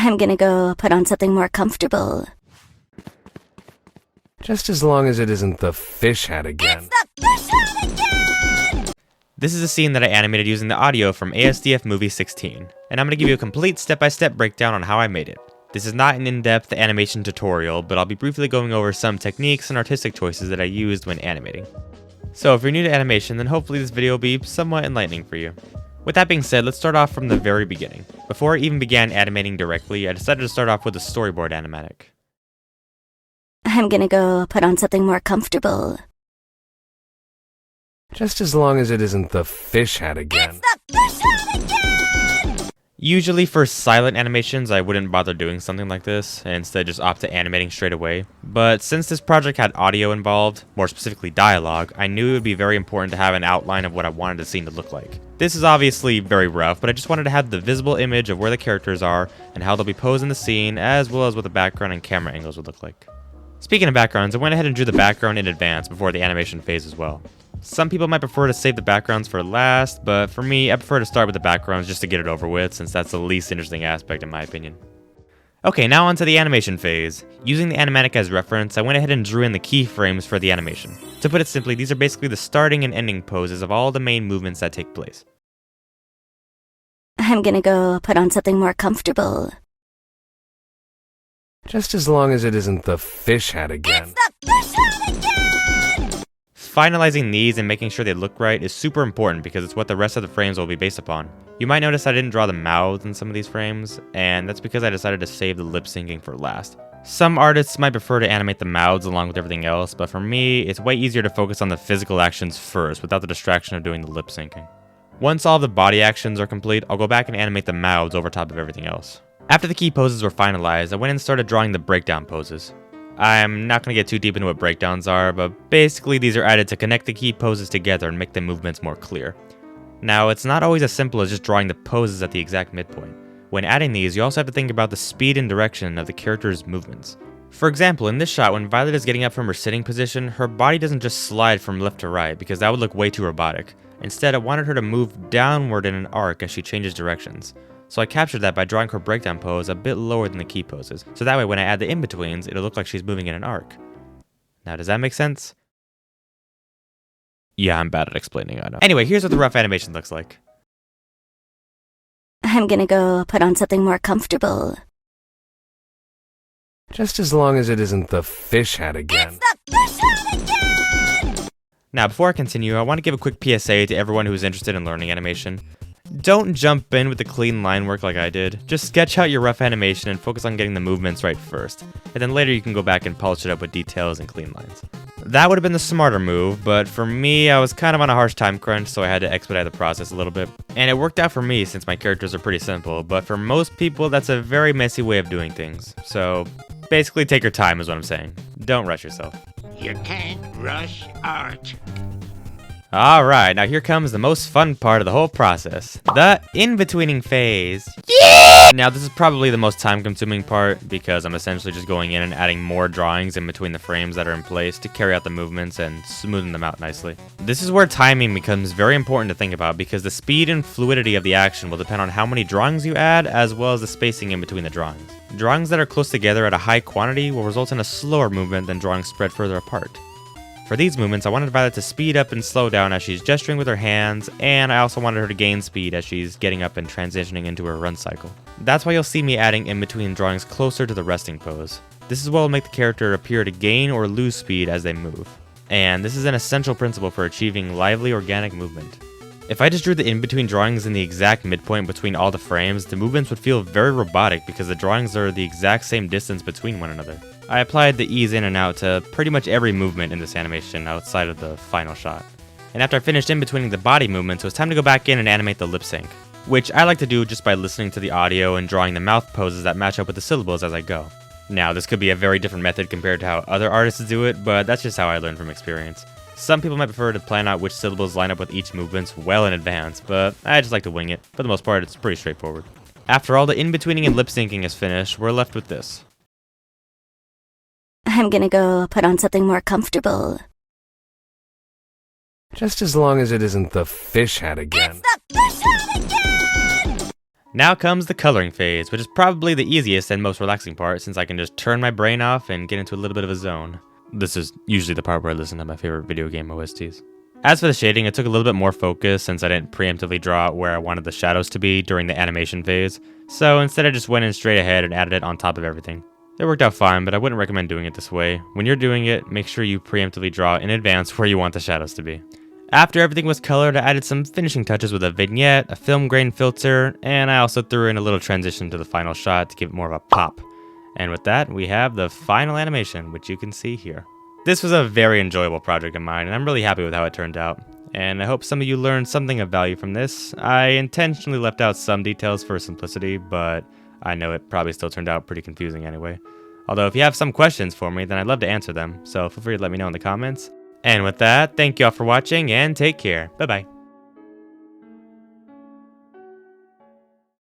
I'm gonna go put on something more comfortable. Just as long as it isn't the fish hat again. It's the fish hat again! This is a scene that I animated using the audio from ASDF Movie 16, and I'm going to give you a complete step-by-step breakdown on how I made it. This is not an in-depth animation tutorial, but I'll be briefly going over some techniques and artistic choices that I used when animating. So if you're new to animation, then hopefully this video will be somewhat enlightening for you. With that being said, let's start off from the very beginning. Before I even began animating directly, I decided to start off with a storyboard animatic. I'm gonna go put on something more comfortable. Just as long as it isn't the fish hat again. It's the fish hat again! Usually for silent animations, I wouldn't bother doing something like this, and instead just opt to animating straight away. But since this project had audio involved, more specifically dialogue, I knew it would be very important to have an outline of what I wanted the scene to look like. This is obviously very rough, but I just wanted to have the visible image of where the characters are and how they'll be posed in the scene, as well as what the background and camera angles would look like. Speaking of backgrounds, I went ahead and drew the background in advance before the animation phase as well. Some people might prefer to save the backgrounds for last, but for me, I prefer to start with the backgrounds just to get it over with, since that's the least interesting aspect in my opinion. Okay, now onto the animation phase. Using the animatic as reference, I went ahead and drew in the keyframes for the animation. To put it simply, these are basically the starting and ending poses of all the main movements that take place. I'm gonna go put on something more comfortable. Just as long as it isn't the fish hat again. It's the fish hat again! Finalizing these and making sure they look right is super important because it's what the rest of the frames will be based upon. You might notice I didn't draw the mouths in some of these frames, and that's because I decided to save the lip syncing for last. Some artists might prefer to animate the mouths along with everything else, but for me, it's way easier to focus on the physical actions first without the distraction of doing the lip syncing. Once all the body actions are complete, I'll go back and animate the mouths over top of everything else. After the key poses were finalized, I went and started drawing the breakdown poses. I'm not going to get too deep into what breakdowns are, but basically these are added to connect the key poses together and make the movements more clear. Now, it's not always as simple as just drawing the poses at the exact midpoint. When adding these, you also have to think about the speed and direction of the character's movements. For example, in this shot, when Violet is getting up from her sitting position, her body doesn't just slide from left to right because that would look way too robotic. Instead, I wanted her to move downward in an arc as she changes directions. So I captured that by drawing her breakdown pose a bit lower than the key poses, so that way when I add the in-betweens, it'll look like she's moving in an arc. Now, does that make sense? Yeah, I'm bad at explaining, I know. Anyway, here's what the rough animation looks like. I'm gonna go put on something more comfortable. Just as long as it isn't the fish hat again. It's the fish hat again! Now, before I continue, I want to give a quick PSA to everyone who is interested in learning animation. Don't jump in with the clean line work like I did. Just sketch out your rough animation and focus on getting the movements right first, and then later you can go back and polish it up with details and clean lines. That would have been the smarter move, but for me, I was kind of on a harsh time crunch, so I had to expedite the process a little bit. And it worked out for me since my characters are pretty simple, but for most people, that's a very messy way of doing things. So basically take your time is what I'm saying. Don't rush yourself. You can't rush art. Alright, now here comes the most fun part of the whole process. The in-betweening phase. Yeah! Now this is probably the most time-consuming part because I'm essentially just going in and adding more drawings in between the frames that are in place to carry out the movements and smoothing them out nicely. This is where timing becomes very important to think about because the speed and fluidity of the action will depend on how many drawings you add as well as the spacing in between the drawings. Drawings that are close together at a high quantity will result in a slower movement than drawings spread further apart. For these movements, I wanted Violet to speed up and slow down as she's gesturing with her hands, and I also wanted her to gain speed as she's getting up and transitioning into her run cycle. That's why you'll see me adding in-between drawings closer to the resting pose. This is what will make the character appear to gain or lose speed as they move. And this is an essential principle for achieving lively organic movement. If I just drew the in-between drawings in the exact midpoint between all the frames, the movements would feel very robotic because the drawings are the exact same distance between one another. I applied the ease in and out to pretty much every movement in this animation outside of the final shot. And after I finished in-betweening the body movements, it was time to go back in and animate the lip sync, which I like to do just by listening to the audio and drawing the mouth poses that match up with the syllables as I go. Now, this could be a very different method compared to how other artists do it, but that's just how I learned from experience. Some people might prefer to plan out which syllables line up with each movement well in advance, but I just like to wing it. For the most part, it's pretty straightforward. After all the in-betweening and lip syncing is finished, we're left with this. I'm gonna go put on something more comfortable. Just as long as it isn't the fish hat again. It's the fish hat again! Now comes the coloring phase, which is probably the easiest and most relaxing part since I can just turn my brain off and get into a little bit of a zone. This is usually the part where I listen to my favorite video game OSTs. As for the shading, it took a little bit more focus since I didn't preemptively draw out where I wanted the shadows to be during the animation phase, so instead I just went in straight ahead and added it on top of everything. It worked out fine, but I wouldn't recommend doing it this way. When you're doing it, make sure you preemptively draw in advance where you want the shadows to be. After everything was colored, I added some finishing touches with a vignette, a film grain filter, and I also threw in a little transition to the final shot to give it more of a pop. And with that, we have the final animation, which you can see here. This was a very enjoyable project of mine, and I'm really happy with how it turned out. And I hope some of you learned something of value from this. I intentionally left out some details for simplicity, but I know it probably still turned out pretty confusing anyway. Although if you have some questions for me, then I'd love to answer them, so feel free to let me know in the comments. And with that, thank you all for watching, and take care. Bye-bye.